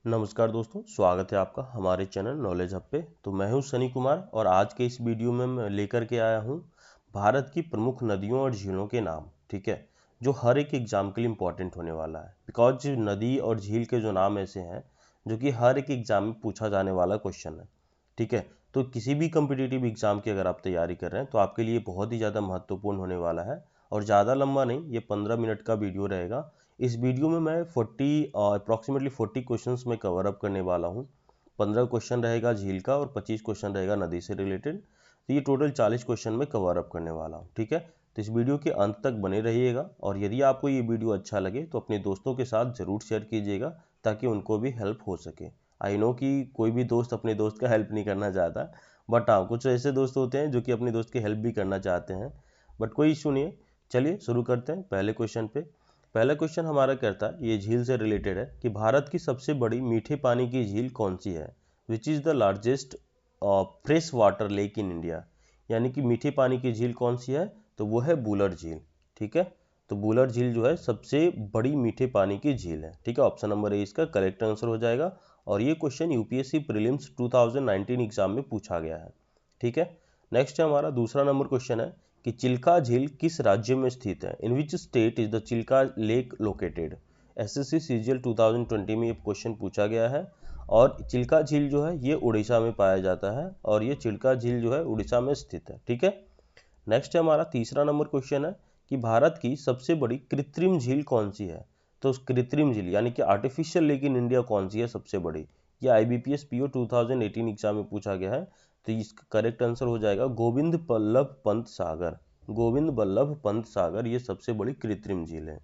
नमस्कार दोस्तों, स्वागत है आपका हमारे चैनल नॉलेज हब पे। तो मैं हूं सनी कुमार और आज के इस वीडियो में मैं लेकर के आया हूं भारत की प्रमुख नदियों और झीलों के नाम। ठीक है, जो हर एक एग्जाम के लिए इम्पोर्टेंट होने वाला है, बिकॉज नदी और झील के जो नाम ऐसे हैं जो कि हर एक एग्जाम में पूछा जाने वाला क्वेश्चन है। ठीक है, तो किसी भी कम्पिटिटिव एग्जाम की अगर आप तैयारी कर रहे हैं तो आपके लिए बहुत ही ज़्यादा महत्वपूर्ण होने वाला है। और ज़्यादा लंबा नहीं, ये 15 मिनट का वीडियो रहेगा। इस वीडियो में मैं 40 अप्रॉक्सीमेटली 40 क्वेश्चंस में कवर अप करने वाला हूँ। 15 क्वेश्चन रहेगा झील का और 25 क्वेश्चन रहेगा नदी से रिलेटेड। तो ये टोटल 40 क्वेश्चन में कवर अप करने वाला हूँ। ठीक है, तो इस वीडियो के अंत तक बने रहिएगा और यदि आपको ये वीडियो अच्छा लगे तो अपने दोस्तों के साथ ज़रूर शेयर कीजिएगा ताकि उनको भी हेल्प हो सके। आई नो कि कोई भी दोस्त अपने दोस्त का हेल्प नहीं करना चाहता, बट हाँ, कुछ ऐसे दोस्त होते हैं जो कि अपने दोस्त की हेल्प भी करना चाहते हैं। बट कोई इशू नहीं है, चलिए शुरू करते हैं पहले क्वेश्चन पे। पहला क्वेश्चन हमारा कहता है, ये झील से रिलेटेड है, कि भारत की सबसे बड़ी मीठे पानी की झील कौन सी है। Which is the largest fresh water lake in India. यानी कि मीठे पानी की झील कौन सी है, तो वो है बूलर झील। ठीक है, तो बूलर झील जो है सबसे बड़ी मीठे पानी की झील है। ठीक है, ऑप्शन नंबर ए इसका करेक्ट आंसर हो जाएगा। और ये क्वेश्चन यूपीएससी प्रीलिम्स 2019 एग्जाम में पूछा गया है। ठीक है, नेक्स्ट हमारा दूसरा नंबर क्वेश्चन है कि चिल्का झील किस राज्य में स्थित है। In which state is the Chilka lake located. SSC CGL 2020 में ये क्वेश्चन पूछा गया है। और चिल्का झील जो है ये उड़ीसा में पाया जाता है और ये चिल्का झील जो है उड़ीसा में स्थित है। ठीक है, नेक्स्ट हमारा तीसरा नंबर क्वेश्चन है कि भारत की सबसे बड़ी कृत्रिम झील कौन सी है। तो कृत्रिम झील यानी कि आर्टिफिशियल लेक इन इंडिया कौन सी है सबसे बड़ी। ये आईबीपीएस पीओ 2018 एग्जाम में पूछा गया है। तो इसका करेक्ट आंसर हो जाएगा गोविंद बल्लभ पंत सागर। गोविंद बल्लभ पंत सागर ये सबसे बड़ी कृत्रिम झील है।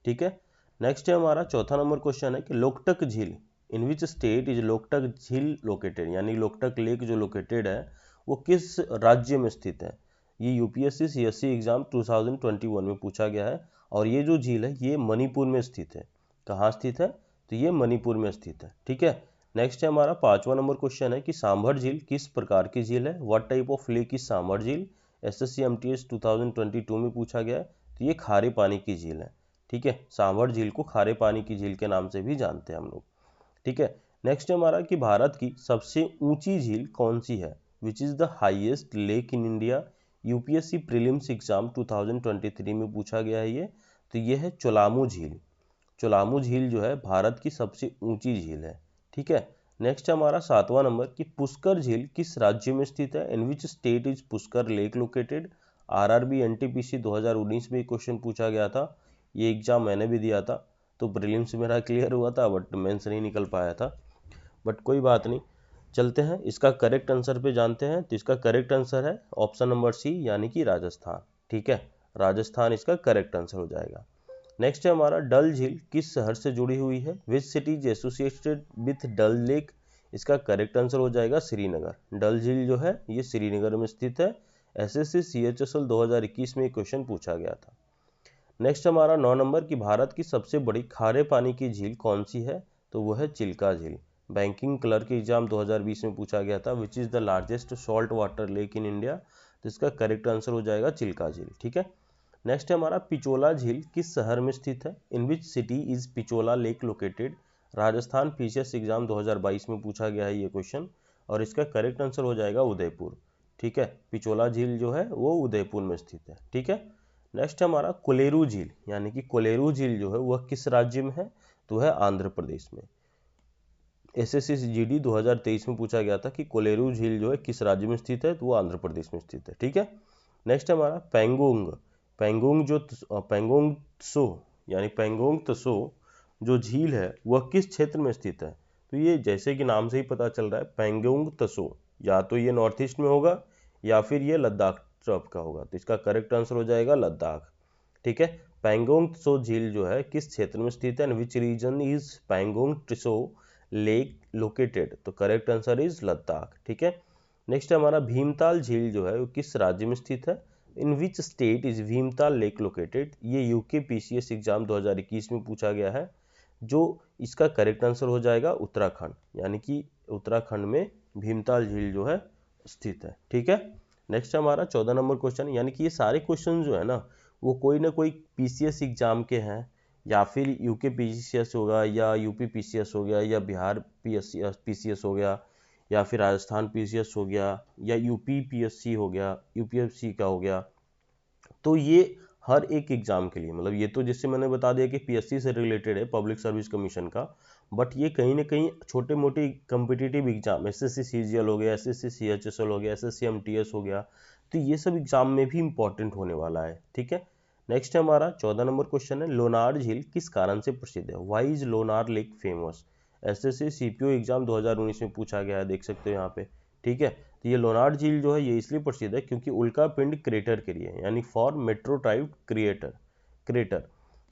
ठीक है, नेक्स्ट है हमारा चौथा नंबर क्वेश्चन है कि लोकटक झील इन विच स्टेट इज लोकटक झील लोकेटेड। यानी लोकटक लेक जो लोकेटेड है वो किस राज्य में स्थित है। ये यूपीएससी सीएससी एग्जाम 2021 में पूछा गया है। और ये जो झील है ये मणिपुर में स्थित है। कहाँ स्थित है, तो ये मणिपुर में स्थित है। ठीक है, नेक्स्ट है हमारा पांचवा नंबर क्वेश्चन है कि सांभर झील किस प्रकार की झील है। What type of lake is Sambhar jheel. SSC MTS 2022 में पूछा गया है। तो ये खारे पानी की झील है। ठीक है, सांभर झील को खारे पानी की झील के नाम से भी जानते हैं हम लोग। ठीक है, नेक्स्ट है हमारा कि भारत की सबसे ऊंची झील कौन सी है। Which is the highest lake in India. UPSC prelims exam 2023 में पूछा गया है ये। तो ये है चोलामू झील। चोलामू झील जो है भारत की सबसे ऊंची झील है। ठीक है, नेक्स्ट हमारा सातवां नंबर कि पुष्कर झील किस राज्य में स्थित है। In which state is Pushkar lake located. RRB NTPC 2019 में क्वेश्चन पूछा गया था। ये एग्जाम मैंने भी दिया था, तो प्रीलिम्स मेरा क्लियर हुआ था बट मेंस नहीं निकल पाया था। बट कोई बात नहीं, चलते हैं इसका करेक्ट आंसर पे जानते हैं। तो इसका करेक्ट आंसर है ऑप्शन नंबर सी यानी कि राजस्थान। ठीक है, राजस्थान इसका करेक्ट आंसर हो जाएगा। नेक्स्ट है हमारा डल झील किस शहर से जुड़ी हुई है। Which city is associated with Dal lake. इसका करेक्ट आंसर हो जाएगा श्रीनगर। डल झील जो है ये श्रीनगर में स्थित है। एसएससी सीएचएसएल 2021 में क्वेश्चन पूछा गया था। नेक्स्ट हमारा 9 नंबर कि भारत की सबसे बड़ी खारे पानी की झील कौन सी है। तो वो है चिल्का झील। बैंकिंग क्लर्क एग्जाम 2020 में पूछा गया था। Which is the largest salt water lake in India. तो इसका करेक्ट आंसर हो जाएगा चिल्का झील। ठीक है, नेक्स्ट है हमारा पिचोला झील किस शहर में स्थित है। In which city is Pichola lake located. Rajasthan PCS exam 2022 में पूछा गया है ये क्वेश्चन और इसका करेक्ट आंसर हो जाएगा उदयपुर। ठीक है, पिचोला झील जो है वो उदयपुर में स्थित है। ठीक है, नेक्स्ट हमारा कोलेरू झील यानी कि कोलेरू झील जो है वह किस राज्य में है। तो है आंध्र प्रदेश में। एसएससी जीडी 2023 में पूछा गया था कि कोलेरू झील जो है किस राज्य में स्थित है। तो वो आंध्र प्रदेश में स्थित है। ठीक है, नेक्स्ट हमारा पेंगोंग। पेंगोंग त्सो यानी पेंगोंग त्सो जो झील है वह किस क्षेत्र में स्थित है। तो ये जैसे कि नाम से ही पता चल रहा है पेंगोंग त्सो, या तो ये नॉर्थ ईस्ट में होगा या फिर ये लद्दाख तरफ का होगा। तो इसका करेक्ट आंसर हो जाएगा लद्दाख। ठीक है, पेंगोंग त्सो झील जो है किस क्षेत्र में स्थित है। Which region is Pangong Tso lake located. तो करेक्ट आंसर इज लद्दाख। ठीक है, नेक्स्ट हमारा भीमताल झील जो है वो किस राज्य में स्थित है। In which state is Bhimtal lake located. ये यूके पीसीएस एग्जाम 2021 में पूछा गया है। जो इसका करेक्ट आंसर हो जाएगा उत्तराखंड, यानी कि उत्तराखंड में भीमताल झील जो है स्थित है। ठीक है, नेक्स्ट हमारा 14 नंबर क्वेश्चन, यानी कि ये सारे क्वेश्चन जो है ना वो कोई ना कोई पीसीएस एग्जाम के हैं या फिर यूके पीसीएस होगा, या यूपी पीसीएस हो गया, या बिहार पीसीएस हो गया, या फिर राजस्थान पीसीएस हो गया, या यूपी पीएससी हो गया, यूपीएससी का हो गया। तो ये हर एक एग्जाम के लिए, मतलब ये तो जैसे मैंने बता दिया कि पीएससी से रिलेटेड है, पब्लिक सर्विस कमीशन का, बट ये कहीं ना कहीं छोटे मोटे कम्पिटिटिव एग्जाम, एसएससी सीजीएल हो गया, एसएससी सीएचएसएल हो गया, एसएससी एमटीएस हो गया, तो ये सब एग्जाम में भी इंपॉर्टेंट होने वाला है। ठीक है, नेक्स्ट हमारा 14 नंबर क्वेश्चन है, लोनार झील किस कारण से प्रसिद्ध है? Why is Lonar lake famous? SSC CPO exam 2019 में पूछा गया है, देख सकते हो यहाँ पे। ठीक है, तो ये लोनार झील जो है ये इसलिए प्रसिद्ध है क्योंकि उल्का पिंड क्रेटर के लिए, यानी फॉर मेट्रोटाइप क्रेटर।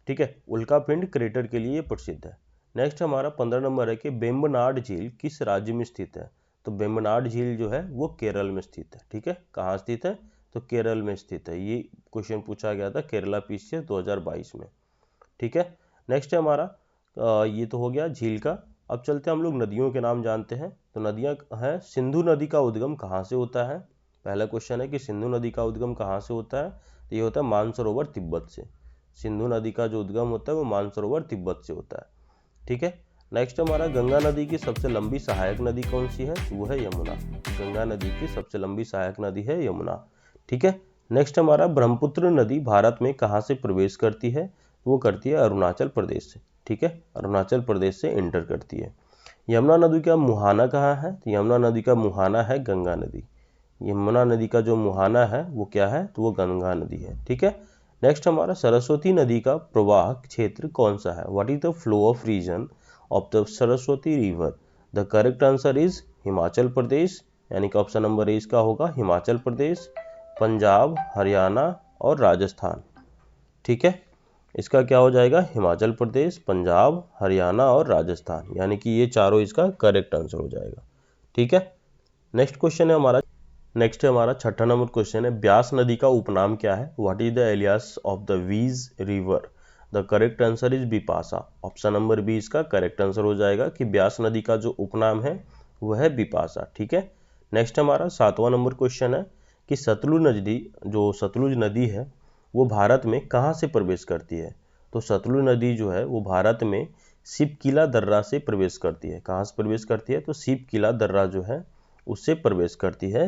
ठीक है, उल्का पिंड क्रेटर के लिए प्रसिद्ध है। नेक्स्ट हमारा 15 नंबर है कि बेम्बनाड झील किस राज्य में स्थित है? तो बेम्बनाड झील जो है वो केरल में स्थित है। ठीक है, कहाँ स्थित है? तो केरल में स्थित है। ये क्वेश्चन पूछा गया था केरला पीसीएस 2022 में। ठीक है, नेक्स्ट है हमारा ये तो हो गया झील का। अब चलते हैं हम लोग नदियों के नाम जानते हैं। तो नदियां हैं, सिंधु नदी का उद्गम कहाँ से होता है? पहला क्वेश्चन है कि सिंधु नदी का उद्गम कहाँ से होता है? तो ये होता है मानसरोवर तिब्बत से। सिंधु नदी का जो उद्गम होता है वो मानसरोवर तिब्बत से होता है। ठीक है, नेक्स्ट हमारा गंगा नदी की सबसे लंबी सहायक नदी कौन सी है? तो वो है यमुना। गंगा नदी की सबसे लंबी सहायक नदी है यमुना। ठीक है, नेक्स्ट हमारा ब्रह्मपुत्र नदी भारत में कहाँ से प्रवेश करती है? वो करती है अरुणाचल प्रदेश से। ठीक है, अरुणाचल प्रदेश से एंटर करती है। यमुना नदी का मुहाना कहाँ है? तो यमुना नदी का मुहाना है गंगा नदी। यमुना नदी का जो मुहाना है वो क्या है? तो वो गंगा नदी है। ठीक है, नेक्स्ट हमारा सरस्वती नदी का प्रवाह क्षेत्र कौन सा है? What is the flow of region of the Saraswati river? The correct answer is Himachal Pradesh, यानी कि ऑप्शन नंबर ए इसका होगा हिमाचल प्रदेश, पंजाब, हरियाणा और राजस्थान। ठीक है, इसका क्या हो जाएगा? हिमाचल प्रदेश, पंजाब, हरियाणा और राजस्थान, यानी कि ये चारों इसका करेक्ट आंसर हो जाएगा। ठीक है, नेक्स्ट क्वेश्चन है हमारा छठा नंबर क्वेश्चन है, ब्यास नदी का उपनाम क्या है? What is the alias of the Beas river? The correct answer is Bipasha. Option number B इसका करेक्ट आंसर हो जाएगा कि ब्यास नदी का जो उपनाम है वह है बिपाशा। ठीक है, नेक्स्ट हमारा 7वां नंबर क्वेश्चन है कि सतलुज नदी है वो भारत में कहाँ से प्रवेश करती है? तो सतलुज नदी जो है वो भारत में शिवकिला दर्रा से प्रवेश करती है। कहाँ से प्रवेश करती है? तो शिवकिला दर्रा जो है उससे प्रवेश करती है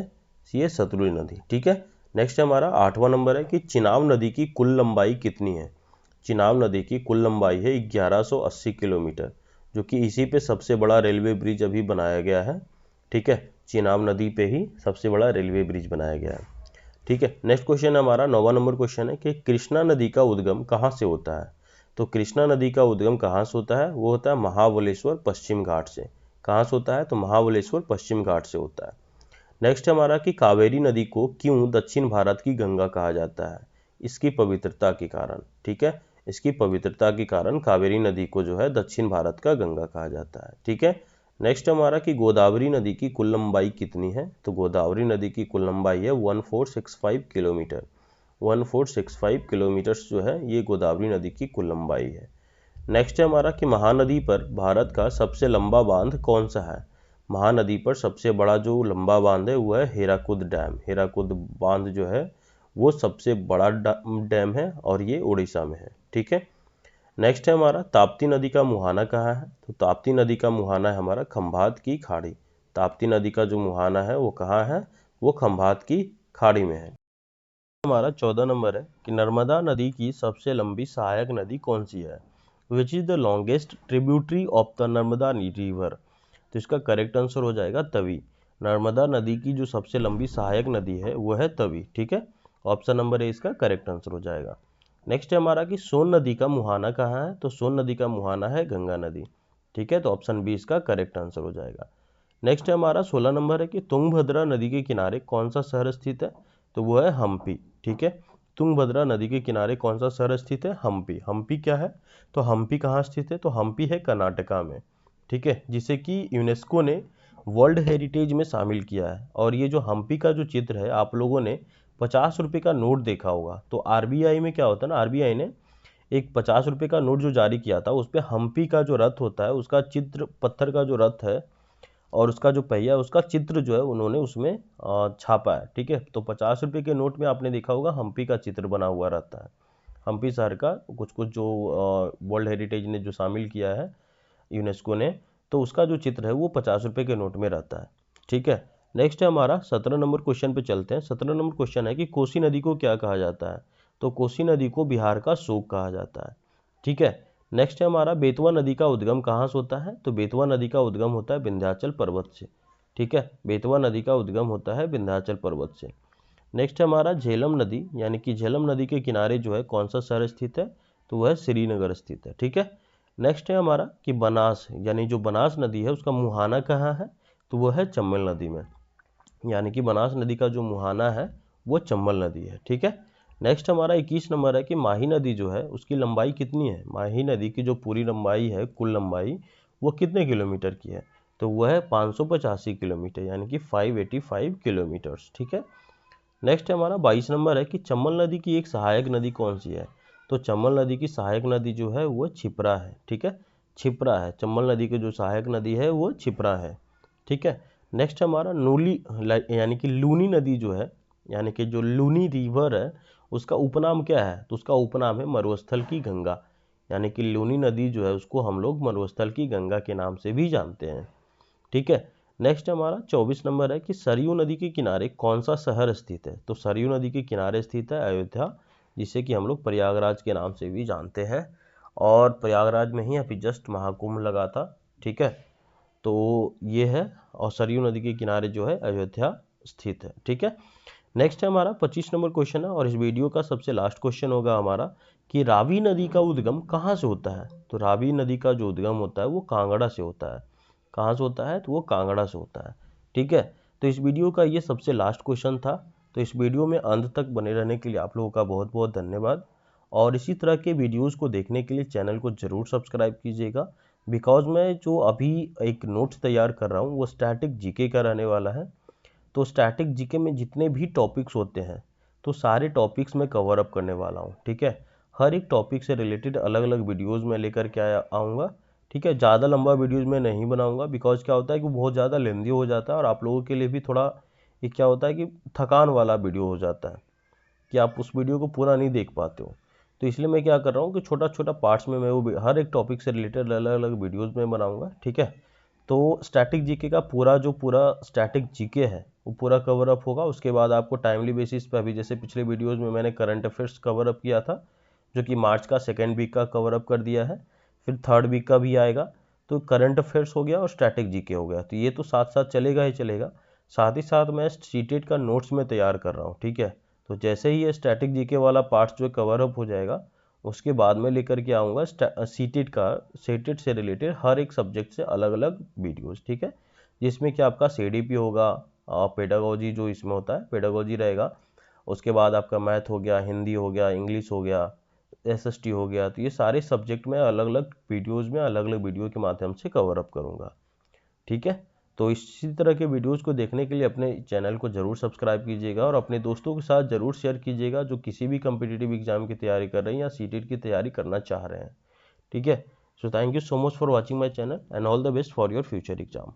ये सतलुज नदी। ठीक है, नेक्स्ट हमारा 8वां नंबर है कि चिनाब नदी की कुल लंबाई कितनी है? चिनाब नदी की कुल लंबाई है 1180 किलोमीटर, जो कि इसी पे सबसे बड़ा रेलवे ब्रिज अभी बनाया गया है। ठीक है, चिनाब नदी पे ही सबसे बड़ा रेलवे ब्रिज बनाया गया है। ठीक है, नेक्स्ट क्वेश्चन हमारा 9वां नंबर क्वेश्चन है कि कृष्णा नदी का उद्गम कहाँ से होता है? तो कृष्णा नदी का उद्गम कहाँ से होता है? वो होता है महाबलेश्वर पश्चिम घाट से। कहाँ से होता है? तो महाबलेश्वर पश्चिम घाट से होता है। नेक्स्ट हमारा कि कावेरी नदी को क्यों दक्षिण भारत की गंगा कहा जाता है? इसकी पवित्रता के कारण। ठीक है, इसकी पवित्रता के कारण कावेरी नदी को जो है दक्षिण भारत का गंगा कहा जाता है। ठीक है, नेक्स्ट हमारा कि गोदावरी नदी की कुल लंबाई कितनी है? तो गोदावरी नदी की कुल लंबाई है 1465 किलोमीटर। 1465 किलोमीटर जो है ये गोदावरी नदी की कुल लंबाई है। नेक्स्ट है हमारा कि महानदी पर भारत का सबसे लंबा बांध कौन सा है? महानदी पर सबसे बड़ा जो लंबा बांध है वो है हीराकुद डैम। हीराकुद बांध जो है वो सबसे बड़ा डैम है और ये उड़ीसा में है। ठीक है, नेक्स्ट है हमारा ताप्ती नदी का मुहाना कहाँ है? तो ताप्ती नदी का मुहाना है हमारा खंभात की खाड़ी। ताप्ती नदी का जो मुहाना है वो कहाँ है? वो खंभात की खाड़ी में है। हमारा 14 नंबर है कि नर्मदा नदी की सबसे लंबी सहायक नदी कौन सी है? Which is the longest tributary of the Narmada river? तो इसका करेक्ट आंसर हो जाएगा तवी। नर्मदा नदी की जो सबसे लंबी सहायक नदी है वो है तवी। ठीक है, ऑप्शन नंबर ए इसका करेक्ट आंसर हो जाएगा। नेक्स्ट है हमारा कि सोन नदी का मुहाना कहाँ है? तो सोन नदी का मुहाना है गंगा नदी। ठीक है, तो ऑप्शन बी इसका करेक्ट आंसर हो जाएगा। नेक्स्ट है हमारा 16 नंबर है कि तुंगभद्रा नदी के किनारे कौन सा शहर स्थित है? तो वो है हम्पी। ठीक है, तुंगभद्रा नदी के किनारे कौन सा शहर स्थित है? हम्पी। हम्पी क्या है? तो हम्पी कहाँ स्थित है? तो हम्पी है कर्नाटका में। ठीक है, जिसे कि यूनेस्को ने वर्ल्ड हेरिटेज में शामिल किया है। और ये जो हम्पी का जो चित्र है आप लोगों ने 50 रुपये का नोट देखा होगा। तो आरबीआई में क्या होता है ना, आरबीआई ने एक 50 रुपये का नोट जो जारी किया था उस पर हम्पी का जो रथ होता है उसका चित्र, पत्थर का जो रथ है और उसका जो पहिया उसका चित्र जो है उन्होंने उसमें छापा है। ठीक है, तो 50 रुपये के नोट में आपने देखा होगा हम्पी का चित्र बना हुआ रहता है। हम्पी शहर का कुछ कुछ जो वर्ल्ड हेरिटेज ने जो शामिल किया है यूनेस्को ने, तो उसका जो चित्र है वो 50 रुपये के नोट में रहता है। ठीक है, नेक्स्ट है हमारा 17 नंबर क्वेश्चन पे चलते हैं। 17 नंबर क्वेश्चन है कि कोसी नदी को क्या कहा जाता है? तो कोसी नदी को बिहार का शोक कहा जाता है। ठीक है, नेक्स्ट है हमारा बेतवा नदी का उद्गम कहाँ से होता है? तो बेतवा नदी का उद्गम होता है विंध्याचल पर्वत से। ठीक है, बेतवा नदी का उद्गम होता है विंध्याचल पर्वत से। नेक्स्ट है हमारा झेलम नदी, यानी कि झेलम नदी के किनारे जो है कौन सा शहर स्थित है? तो वह श्रीनगर स्थित है। ठीक है, नेक्स्ट है हमारा कि बनास, यानी जो बनास नदी है उसका मुहाना कहाँ है? तो वह है चंबल नदी में, यानी कि बनास नदी का जो मुहाना है वो चंबल नदी है। ठीक है, नेक्स्ट हमारा 21 नंबर है कि माही नदी जो है उसकी लंबाई कितनी है? माही नदी की जो पूरी लंबाई है, कुल लंबाई, वो कितने किलोमीटर की है? तो वह है 585 किलोमीटर, यानी कि 585 किलोमीटर्स। ठीक है, नेक्स्ट हमारा 22 नंबर है कि चंबल नदी की एक सहायक नदी कौन सी है? तो चंबल नदी की सहायक नदी जो है वो छिप्रा है। ठीक है, छिप्रा है, चंबल नदी की जो सहायक नदी है वो छिप्रा है। ठीक है, नेक्स्ट हमारा नूली, यानी कि लूनी नदी जो है, यानी कि जो लूनी रिवर है उसका उपनाम क्या है? तो उसका उपनाम है मरुस्थल की गंगा, यानी कि लूनी नदी जो है उसको हम लोग मरुस्थल की गंगा के नाम से भी जानते हैं। ठीक है, नेक्स्ट हमारा 24 नंबर है कि सरयू नदी के किनारे कौन सा शहर स्थित है? तो सरयू नदी के किनारे स्थित है अयोध्या, जिसे कि हम लोग प्रयागराज के नाम से भी जानते हैं, और प्रयागराज में ही अभी जस्ट महाकुंभ लगा था। ठीक है, तो ये है, और सरयू नदी के किनारे जो है अयोध्या स्थित है। ठीक है, नेक्स्ट है हमारा 25 नंबर क्वेश्चन है, और इस वीडियो का सबसे लास्ट क्वेश्चन होगा हमारा कि रावी नदी का उद्गम कहाँ से होता है? तो रावी नदी का जो उद्गम होता है वो कांगड़ा से होता है। कहाँ से होता है? तो वो कांगड़ा से होता है। ठीक है, तो इस वीडियो का ये सबसे लास्ट क्वेश्चन था। तो इस वीडियो में अंत तक बने रहने के लिए आप लोगों का बहुत बहुत धन्यवाद, और इसी तरह के वीडियोस को देखने के लिए चैनल को ज़रूर सब्सक्राइब कीजिएगा, बिकॉज मैं जो अभी एक नोट्स तैयार कर रहा हूँ वो स्टैटिक जीके का रहने वाला है। तो स्टैटिक जीके में जितने भी टॉपिक्स होते हैं तो सारे टॉपिक्स मैं कवर अप करने वाला हूँ। ठीक है, हर एक टॉपिक से रिलेटेड अलग अलग वीडियोस में लेकर के आऊँगा। ठीक है, ज़्यादा लंबा वीडियोस मैं नहीं बनाऊँगा, बिकॉज क्या होता है कि वो बहुत ज़्यादा लेंदी हो जाता है और आप लोगों के लिए भी थोड़ा ये क्या होता है कि थकान वाला वीडियो हो जाता है कि आप उस वीडियो को पूरा नहीं देख पाते हो। तो इसलिए मैं क्या कर रहा हूँ कि छोटा छोटा पार्ट्स में मैं वो हर एक टॉपिक से रिलेटेड अलग अलग वीडियोज़ में बनाऊँगा। ठीक है, तो स्टैटिक जीके का पूरा स्टैटिक जीके है वो पूरा कवर अप होगा। उसके बाद आपको टाइमली बेसिस पे, अभी जैसे पिछले वीडियोस में मैंने करंट अफेयर्स कवर अप किया था जो कि मार्च का सेकेंड वीक का कवर अप कर दिया है, फिर थर्ड वीक का भी आएगा। तो करंट अफेयर्स हो गया और स्टैटिक जीके हो गया, तो ये तो साथ साथ चलेगा ही चलेगा। साथ ही साथ मैं सीटेट का नोट्स में तैयार कर रहा हूँ। ठीक है, तो जैसे ही ये स्टैटिक जीके वाला पार्ट जो कवर अप हो जाएगा उसके बाद में लेकर के आऊँगा सीटेट से रिलेटेड हर एक सब्जेक्ट से अलग अलग वीडियोस। ठीक है, जिसमें कि आपका सीडीपी होगा, पेडागोजी जो इसमें होता है पेडागोजी रहेगा, उसके बाद आपका मैथ हो गया, हिंदी हो गया, इंग्लिश हो गया, एसएसटी हो गया। तो ये सारे सब्जेक्ट में अलग अलग वीडियोज़ में अलग अलग वीडियो के माध्यम से कवर अप करूँगा। ठीक है, तो इसी तरह के वीडियोस को देखने के लिए अपने चैनल को ज़रूर सब्सक्राइब कीजिएगा और अपने दोस्तों के साथ ज़रूर शेयर कीजिएगा जो किसी भी कम्पिटिटिव एग्जाम की तैयारी कर रहे हैं या सीटेट की तैयारी करना चाह रहे हैं। ठीक है, so thank you so much for watching my channel and all the best for your future exam.